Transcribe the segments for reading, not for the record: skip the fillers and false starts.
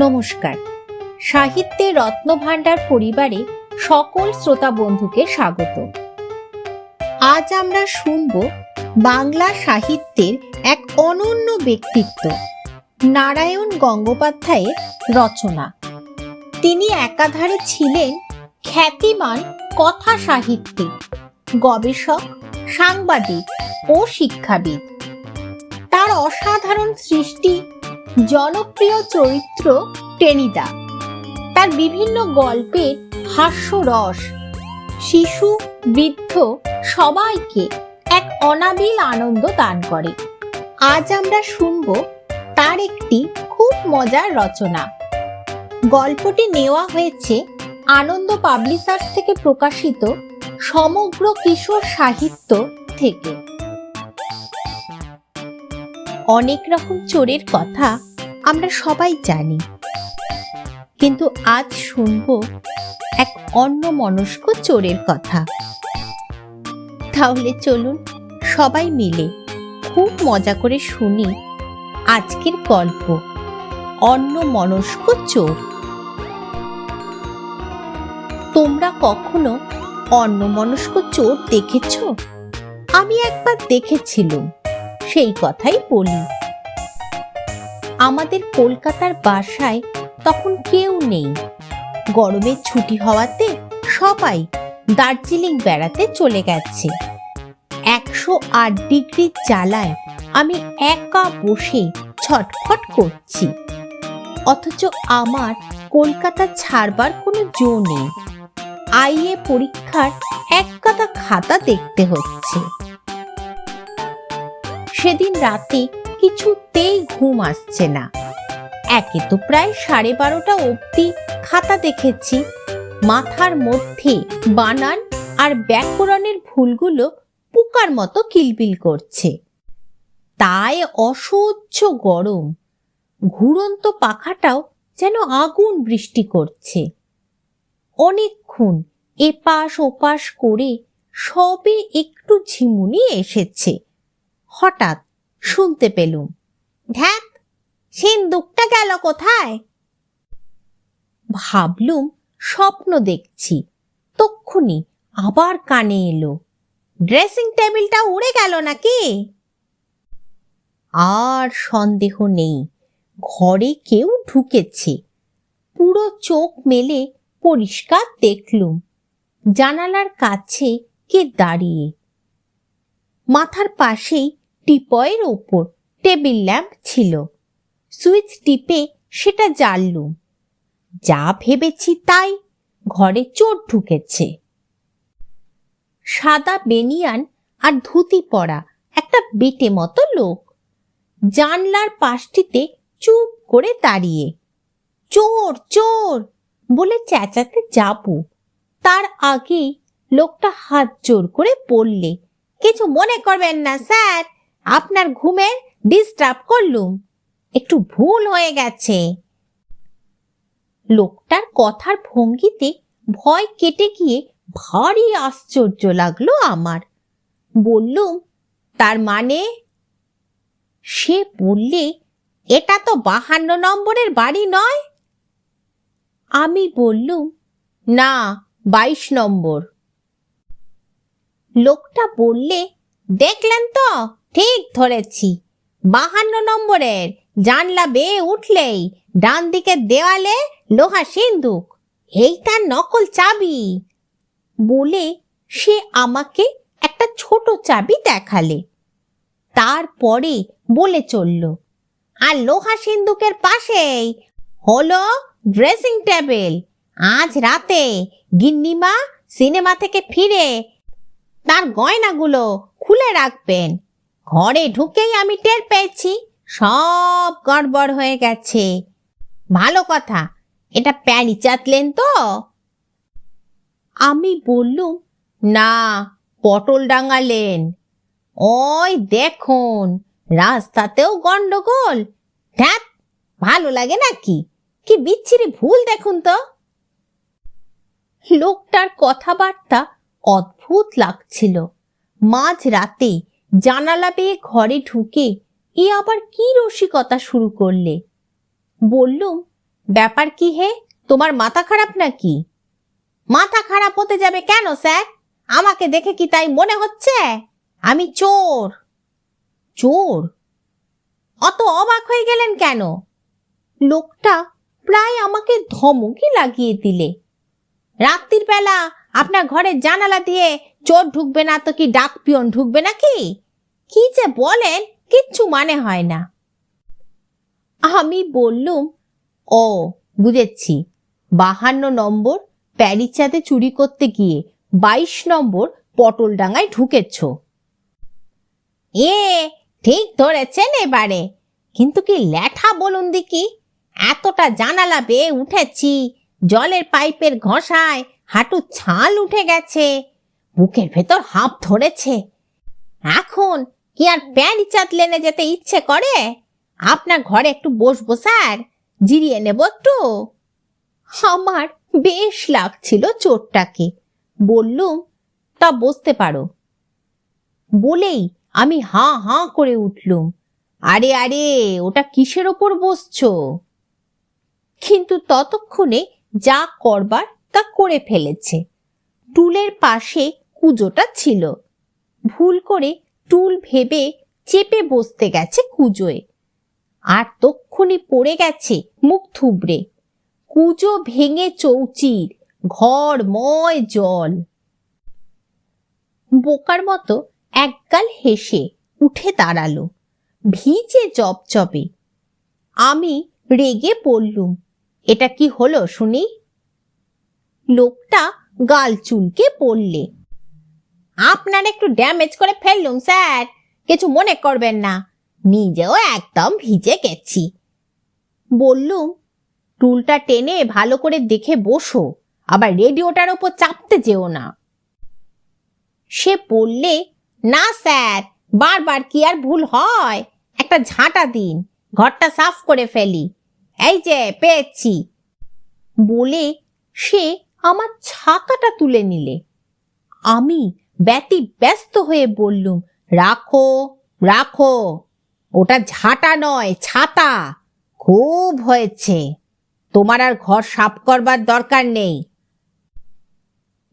নমস্কার। সাহিত্যের রত্নভাণ্ডার পরিবারে সকল শ্রোতা বন্ধুকে স্বাগত। আজ আমরা শুনব বাংলা সাহিত্যের এক অনন্য ব্যক্তিত্ব নারায়ণ গঙ্গোপাধ্যায়ের রচনা। তিনি একাধারে ছিলেন খ্যাতিমান কথা সাহিত্যিক, গবেষক, সাংবাদিক ও শিক্ষাবিদ। তার অসাধারণ সৃষ্টি, জনপ্রিয় চরিত্র টেনিদা, তার বিভিন্ন গল্পের হাস্যরস শিশু বৃদ্ধ সবাইকে এক অনাবিল আনন্দ দান করে। আজ আমরা শুনব তার একটি খুব মজার রচনা। গল্পটি নেওয়া হয়েছে আনন্দ পাবলিশার্স থেকে প্রকাশিত সমগ্র কিশোর সাহিত্য থেকে। অনেক রকম চোরের কথা আমরা সবাই জানি, কিন্তু আজ শুনবো এক অন্যমনস্ক চোরের কথা। তাহলে চলুন সবাই মিলে খুব মজা করে শুনি আজকের গল্প, অন্যমনস্ক চোর। তোমরা কখনো অন্যমনস্ক চোর দেখেছো? আমি একবার দেখেছিলাম, সেই কথাই বলি। আমাদের কলকাতার বাসায় তখন কেউ নেই। গরমের ছুটি হওয়াতে সবাই দার্জিলিং বেড়াতে চলে গেছে। 108 ডিগ্রির জ্বালায় আমি একা বসে ছটফট করছি, অথচ আমার কলকাতা ছাড়বার কোনো জো নেই। আইএ পরীক্ষার এক গাদা খাতা দেখতে হচ্ছে। সেদিন রাতে কিছুতেই ঘুম আসছে না। একে তো প্রায় 12:30 অবধি খাতা দেখেছি। মাথার মধ্যে বানান আর ব্যাকরণের ভুলগুলো পোকার মতো কিলবিল করছে। তাই অসহ্য গরম। ঘুরন্ত পাখাটাও যেন আগুন বৃষ্টি করছে। অনেকক্ষণ এপাশ ওপাশ করে সবে একটু ঝিমুনি এসেছে। হঠাৎ শুনতে পেলুম, ধ্যাত, সিন্দুকটা গেল কোথায়? ভাবলুম স্বপ্ন দেখছি। তক্ষুনি আবার কানে এলো, ড্রেসিং টেবিলটা উড়ে গেল নাকি? আর সন্দেহ নেই, ঘরে কেউ ঢুকেছে। পুরো চোখ মেলে পরিষ্কার দেখলুম জানালার কাছে কে দাঁড়িয়ে। মাথার পাশেই টিপয়ের ওপর টেবিল ল্যাম্প ছিল। সুইচ টিপে সেটা জ্বাললুম। যা ভেবেছি তাই, ঘরে চোর ঢুকেছে। সাদা বেনিয়ান আর ধুতি পরা একটা বেটে মতো লোক জানলার পাশটিতে চুপ করে দাঁড়িয়ে। চোর চোর বলে চেঁচাতে যাব, তার আগেই লোকটা হাত জোর করে বললে, কিছু মনে করবেন না স্যার, আপনার ঘুমের ডিস্টার্ব করলুম, একটু ভুল হয়ে গেছে। লোকটার কথার ভঙ্গিতে ভয় কেটে গিয়ে ভারী আশ্চর্য লাগলো আমার। বললুম, তার মানে? সে বললে, এটা তো 52 নম্বরের বাড়ি নয়। আমি বললুম, না, 22 নম্বর। লোকটা বললে, দেখলেন তো, ঠিক ধরেছি। 52 নম্বরের জানলা বেয়ে উঠলেই ডান দিকের দেওয়ালে লোহা সিন্দুক, এই তার নকল চাবি। বলে সে আমাকে একটা ছোট চাবি দেখালে। তারপরে বলে চলল, আর লোহা সিন্দুকের পাশেই হলো ড্রেসিং টেবিল। আজ রাতে গিন্নিমা সিনেমা থেকে ফিরে তার গয়নাগুলো খুলে রাখবেন। ঘরে ঢুকেই আমি টের পেয়েছি সব গড়বড় হয়ে গেছে। ভালো কথা, এটা প্যানি চাতলেন তো? আমি বললুম, না, পটল ডাঙালেন। ওই দেখুন, রাস্তাতেও গন্ডগোল। ধ্যাত, ভালো লাগে নাকি? কি বিচ্ছিরি ভুল দেখুন তো। লোকটার কথাবার্তা অদ্ভুত লাগছিল। মাঝ রাতে জানালা বেয়ে ঘরে ঢুকে এ আবার কি রসিকতা শুরু করলে। বললুম, ব্যাপার কি হে, তোমার মাথা খারাপ নাকি? মাথা খারাপ হতে যাবে কেন স্যার? আমাকে দেখে কি তাই মনে হচ্ছে আমি চোর? চোর? অত অবাক হয়ে গেলেন কেন? লোকটা প্রায় আমাকে ধমকই লাগিয়ে দিলে। রাত্রির বেলা আপনার ঘরের জানালা দিয়ে চোর ঢুকবে না তো কি ডাক পিয়ন ঢুকবে নাকি? কি যে বলেন, কিচ্ছু মানে হয় না। আমি বললুম, ও বুঝেছি, 52 নম্বর প্যারিচাঁদে চুরি করতে গিয়ে 22 নম্বর পটলডাঙ্গায় ঢুকেছ। ঠিক ধরেছেন এবারে, কিন্তু কি ল্যাঠা বলুন দেখি। এতটা জানালা বেয়ে উঠেছি, জলের পাইপের ঘষায় হাঁটু ছাল উঠে গেছে, বুকের ভেতর হাঁপ ধরেছে। এখন কি আর প্যারিচাঁদ লেনে যেতে ইচ্ছে করে? আপনার ঘরে একটু বসবো স্যার, জিরিয়ে নেব একটু। আমার বেশ লাগছিল চোরটাকে। বললুম, তা বসতে পারো। বলেই আমি হাঁ হাঁ করে উঠলুম, আরে আরে, ওটা কিসের ওপর বসছো? কিন্তু ততক্ষণে যা করবার তা করে ফেলেছে। টুলের পাশে কুজোটা ছিল, ভুল করে টুল ভেবে চেপে বসতে গেছে কুজোয়, আর তক্ষুনি পড়ে গেছে মুখ থুবড়ে। কুজো ভেঙে চৌচির, ঘরময় জল। বোকার মতো একগাল হেসে উঠে দাঁড়ালো, ভিজে জবজবে। আমি রেগে পড়লুম, এটা কি হলো শুনি? লোকটা গাল চুলকে পড়লে, আপনার একটু ড্যামেজ করে ফেললুম স্যার, কিছু মনে করবেন না, নিজেও একদম ভিজে গেছি। বললুম, টুলটা টেনে ভালো করে দেখে বসো, আবার রেডিওটার ওপর চাপতে যেও না। সে বললে, না স্যার, বারবার কি আর ভুল হয়? একটা ঝাঁটা দিন, ঘরটা সাফ করে ফেলি। এই যে পেয়েছি। বলে সে আমার ছাতাটা তুলে নিলে। আমি ব্যতিব্যস্ত হয়ে বললুম, রাখো রাখো, ওটা ঝাঁটা নয়, ছাতা। খুব হয়েছে, তোমার আর ঘর সাফ করবার দরকার নেই।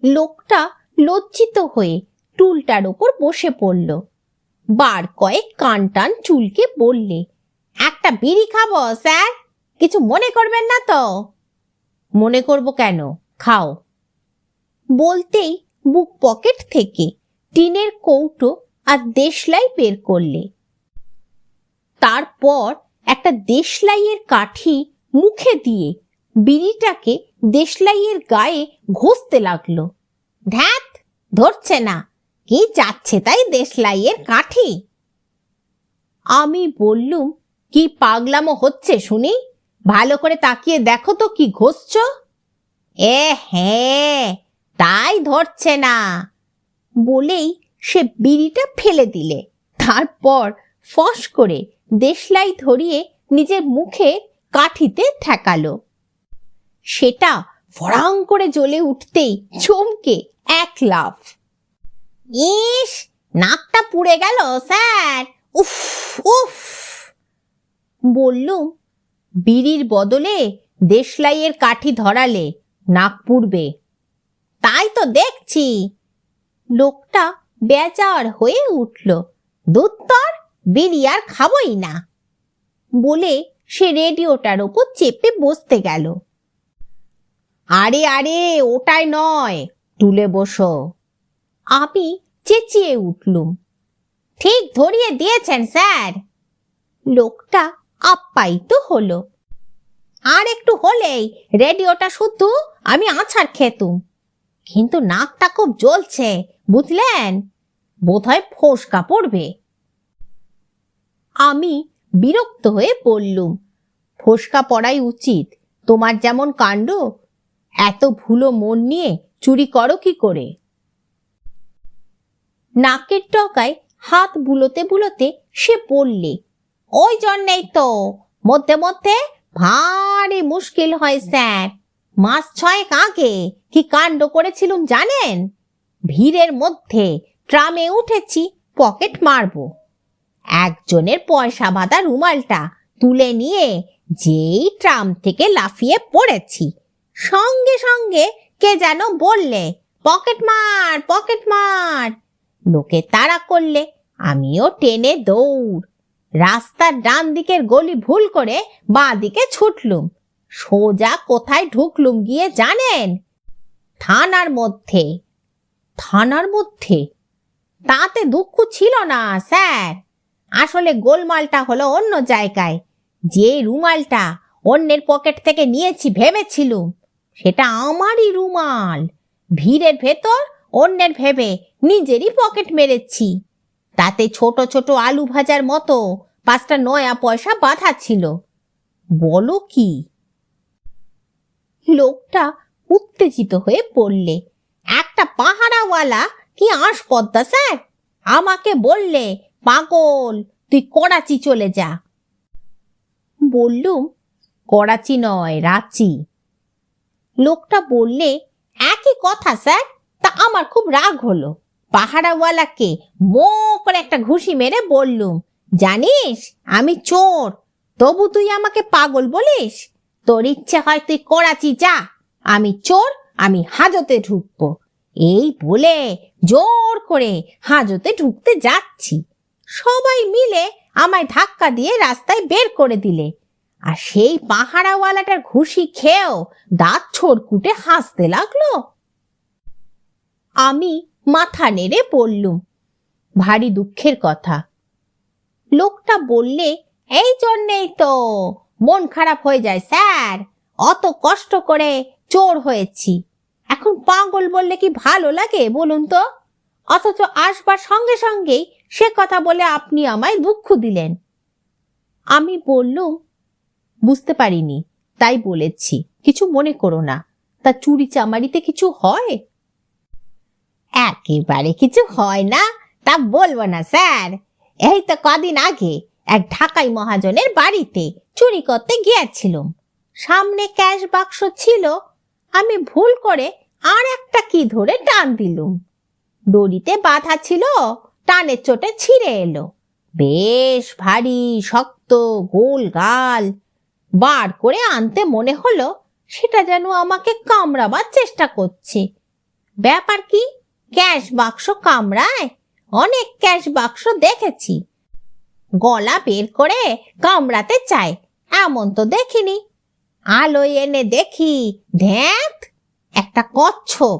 লোকটা লজ্জিত হয়ে টুলটার ওপর বসে পড়ল। বার কয়েক কান টান চুলকে বললে, একটা বিড়ি খাবো স্যার, কিছু মনে করবেন না তো? মনে করব কেন, খাও। বলতেই বুক পকেট থেকে টিনের কৌটো আর দেশলাই বের করলে। তারপর একটা দেশলাইয়ের কাঠি মুখে দিয়ে বিড়িটাকে দেশলাইয়ের গায়ে ঘষতে লাগলো। ধ্যাত, ধরছে না, কি যাচ্ছে তাই দেশলাইয়ের কাঠি। আমি বললুম, কি পাগলামো হচ্ছে শুনি? ভালো করে তাকিয়ে দেখো তো কি ঘষছ। হ্যাঁ, তাই ধরছে না। বলেই সে বিড়িটা ফেলে দিলে। তারপর ফস করে দেশলাই ধরিয়ে নিজের মুখে কাঠিতে ঠেকালো। সেটা ফড়াং করে জ্বলে উঠতেই চমকে এক লাফ। ইস, নাকটা পুড়ে গেল স্যার, উফ উফ। বললুম, বিড়ির বদলে দেশলাইয়ের কাঠি ধরালে নাক পুড়বে। তাই তো দেখছি। লোকটা বেজার হয়ে উঠল, দুত্তর, বিড়ি আর খাবই না। বলে সে রেডিওটার ওপর চেপে বসতে গেল। আরে আরে, ওটাই নয়, টুলে বসো। আমি চেঁচিয়ে উঠলুম, ঠিক ধরিয়ে দিয়েছেন স্যার। লোকটা আপ্যায়িত হলো। আর একটু হলেই রেডিওটা শুধু আমি আছাড় খেতুম, কিন্তু নাকটা খুব জ্বলছে বুঝলেন, বোধহয় ফোসকা পড়বে। আমি বিরক্ত হয়ে বললুম, ফোসকা পড়াই উচিত, তোমার যেমন কাণ্ড, এত ভুলো মন নিয়ে চুরি করো কি করে? নাকের ডগায় হাত বুলোতে বুলোতে সে বললে, ওই জন্যেই তো মধ্যে মধ্যে ভারী মুশকিল হয় স্যার। মাস 6 আগে কি কাণ্ড করেছিলুম জানেন? ভিড়ের মধ্যে ট্রামে উঠেছি পকেট মারবো, একজনের পয়সা বাঁধা রুমালটা তুলে নিয়ে যেই ট্রাম থেকে লাফিয়ে পড়েছি, সঙ্গে সঙ্গে কে যেন বললে, পকেট মার, পকেট মার। লোকে তাড়া করলে আমিও টেনে দৌড়। রাস্তার ডান দিকের গলি ভুল করে বাঁ দিকে ছুটলুম। সোজা কোথায় ঢুকলুম গিয়ে জানেন? থানার মধ্যে। থানার মধ্যে? তাতে দুঃখ ছিল না স্যার। আসলে গোলমালটা হলো অন্য জায়গায়। যে রুমালটা অন্যের পকেট থেকে নিয়েছি ভেবেছিলুম, সেটা আমারই রুমাল। ভিড়ের ভেতর অন্যের ভেবে নিজেরই পকেট মেরেছি। তাতে ছোট ছোট আলু ভাজার মতো 5টা নয়া পয়সা বাঁধা ছিল। বলো কি? লোকটা উত্তেজিত হয়ে পড়লে, একটা পাহারাওয়ালা কি আস্পর্ধা স্যার! আমাকে বললে, পাগল, তুই করাচি চলে যা। বললুম, করাচি নয়, রাঁচি। লোকটা বললে, একই কথা স্যার। তা আমার খুব রাগ হলো। পাহারাওয়ালাকে মো করে একটা ঘুষি মেরে বললুম, জানিস আমি চোর, তবু তুই আমাকে পাগল বলিস? তোর ইচ্ছে হয় তুই করাচি যা, আমি চোর, আমি হাজতে ঢুকবো। এই বলে জোর করে হাজতে ঢুকতে যাচ্ছি। সবাই মিলে আমায় ধাক্কা দিয়ে রাস্তায় বের করে দিলে। আর সেই পাহারাওয়ালাটার ঘুষি খেয়েও দাঁত ছড়কুটে হাসতে লাগলো। আমি মাথা নেড়ে বললুম, ভারী দুঃখের কথা। লোকটা বললে, এই জন্যেই তো মন খারাপ হয়ে যায় স্যার। অত কষ্ট করে চোর হয়েছি, এখন পাগল বললে কি ভালো লাগে বলুন তো? অথচ আসবার সঙ্গে সঙ্গেই সে কথা বলে আপনি আমায় দুঃখ দিলেন। আমি বললুম, বুঝতে পারিনি, তাই বলেছি, কিছু মনে করো না। তা চুরি চামারিতে কিছু হয়? একেবারে কিছু হয় না তা বলবো না স্যার। এই তো কদিন আগে এক ঢাকাই মহাজনের বাড়িতে চুরি করতে গিয়েছিলাম। সামনে ক্যাশ বাক্স ছিল, আমি ভুল করে আর একটা কি ধরে টান দিলুম। দড়িতে বাঁধা ছিল, টানের চোটে ছিঁড়ে এলো। বেশ ভারী শক্ত গোল গাল। বার করে আনতে মনে হলো সেটা যেন আমাকে কামড়াবার চেষ্টা করছে। ব্যাপার কি, ক্যাশ বাক্স কামড়ায়? অনেক ক্যাশ বাক্স দেখেছি, গলা বের করে কামড়াতে চায় এমন তো দেখিনি। আলোয় এনে দেখি, ধ্যাত, একটা কচ্ছপ।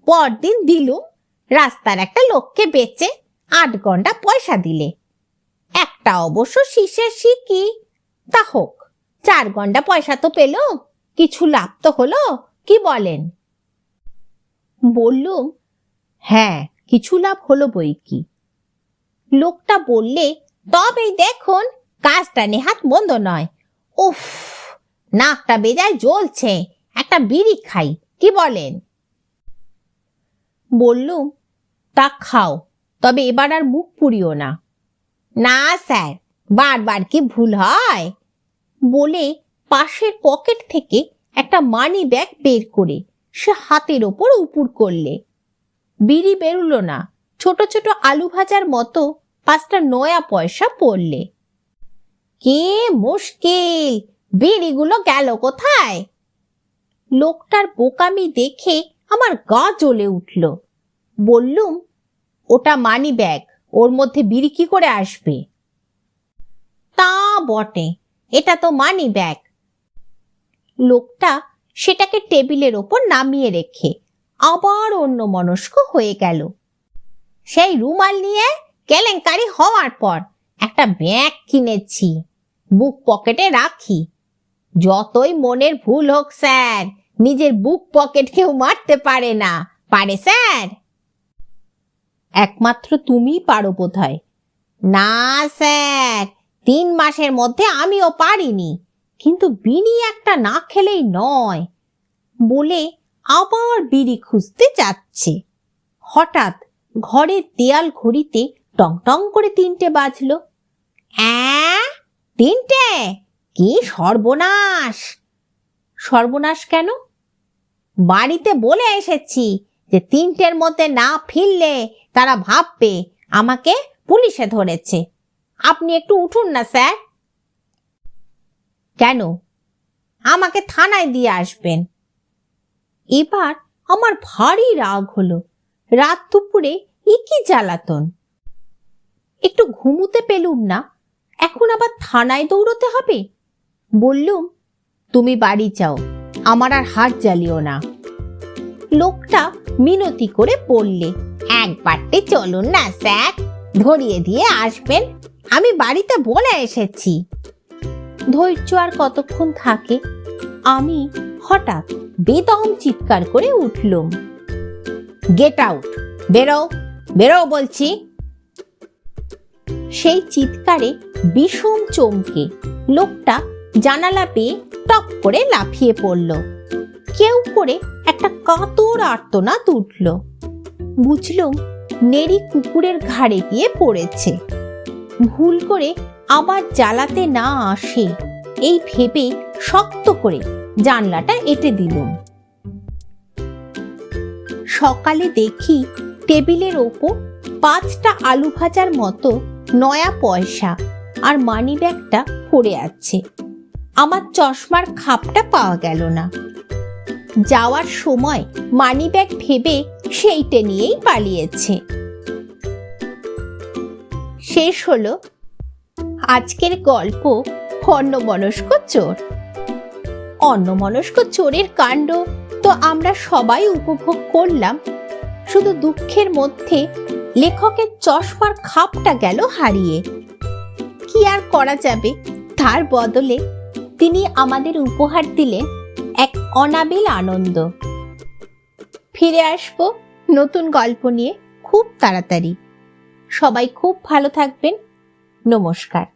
পরদিন দিলুম রাস্তার একটা লোককে বেচে 8 গন্ডা পয়সা দিলে। একটা অবশ্য শীষের শিকি, তা হোক, 4 গন্ডা পয়সা তো পেল, কিছু লাভ তো হলো, কি বলেন? বললুম, হ্যাঁ, কিছু লাভ হলো বই কি। লোকটা বললে, তবেই দেখুন, কাজটা নেহাত মন্দ নয়। উফ, নাকটা বেজায় জ্বলছে, একটা বিড়ি খাই, কি বলেন? বললুম, তা খাও, তবে এবার আর মুখ পুড়িও না। না স্যার, বারবার কি ভুল হয়? বলে পাশের পকেট থেকে একটা মানি ব্যাগ বের করে সে হাতের ওপর উপুর করলে। বিড়ি বেরুলো না, ছোট ছোট আলু ভাজার মতো 5টা নয়া পয়সা পড়লে। কে মুশকিল, বিড়িগুলো গেল কোথায়? লোকটার বোকামি দেখে আমার গা জ্বলে উঠল। বললুম, ওটা মানি ব্যাগ, ওর মধ্যে বিড়ি কি করে আসবে? তা বটে, এটা তো মানি ব্যাগ। লোকটা সেটাকে টেবিলের ওপর নামিয়ে রেখে আবার অন্যমনস্ক হয়ে গেল। সেই রুমাল নিয়ে কেলেঙ্কারি হওয়ার পর একটা ব্যাগ কিনেছি, বুক পকেটে রাখি। যতই মনের ভুল হোক স্যার, নিজের বুক পকেট কেউ মারতে পারে না, পারে স্যার? একমাত্র তুমিই পারো বোধহয়। না স্যার, 3 মাসের মধ্যে আমিও পারিনি, কিন্তু বিড়ি একটা না খেলেই নয়। বলে আবার বিড়ি খুঁজতে যাচ্ছে। হঠাৎ ঘরের দেয়াল ঘড়িতে টং টং করে 3টে বাজলো। 3টে? কি সর্বনাশ! সর্বনাশ কেন? বাড়িতে বলে এসেছি যে 3টের মধ্যে না ফিরলে তারা ভাববে আমাকে পুলিশে ধরেছে। আপনি একটু উঠুন না স্যার। কেন? আমাকে থানায় দিয়ে আসবেন। এবার আমার ভারী রাগ হলো। রাত দুপুরে এ কি জ্বালাতন! একটু ঘুমুতে পেলুম না, এখন আবার থানায় দৌড়তে হবে। বললুম, তুমি বাড়ি যাও, আমার আর হাত জ্বালিও না। লোকটা মিনতি করে বললে, একবারটি চলুন না স্যার, ধরিয়ে দিয়ে আসবেন, আমি বাড়িতে বলে এসেছি। ধৈর্য আর কতক্ষণ থাকে? আমি হঠাৎ বেদম চিৎকার করে উঠলুম, গেট আউট, বেরো, বেরো বলছি। সেই চিৎকারে বিষম চমকে লোকটা জানালা পেয়ে টপ করে লাফিয়ে পড়ল। কেউ করে একটা কাতর আর্তনাদ উঠল। বুঝলুম নেড়ি কুকুরের ঘাড়ে গিয়ে পড়েছে। ভুল করে আবার জ্বালাতে না আসে এই ভেবে শক্ত করে জানলাটা এঁটে দিলুম। সকালে দেখি টেবিলের ওপর 5টা আলু ভাজার মতো নয়া পয়সা আর মানি ব্যাগটা পড়ে আছে। আমার চশমার খাপটা পাওয়া গেল না। যাওয়ার সময় মানি ব্যাগ ভেবে সেইটে নিয়েই পালিয়েছে। শেষ হলো আজকের গল্প অন্যমনস্ক চোর। অন্যমনস্ক চোরের কাণ্ড তো আমরা সবাই উপভোগ করলাম, শুধু দুঃখের মধ্যে লেখকের চশমার খাপটা গেল হারিয়ে। কি আর করা যাবে, তার বদলে তিনি আমাদের উপহার দিলেন এক অনাবিল আনন্দ। ফিরে আসবো নতুন গল্প নিয়ে খুব তাড়াতাড়ি। সবাই খুব ভালো থাকবেন। নমস্কার।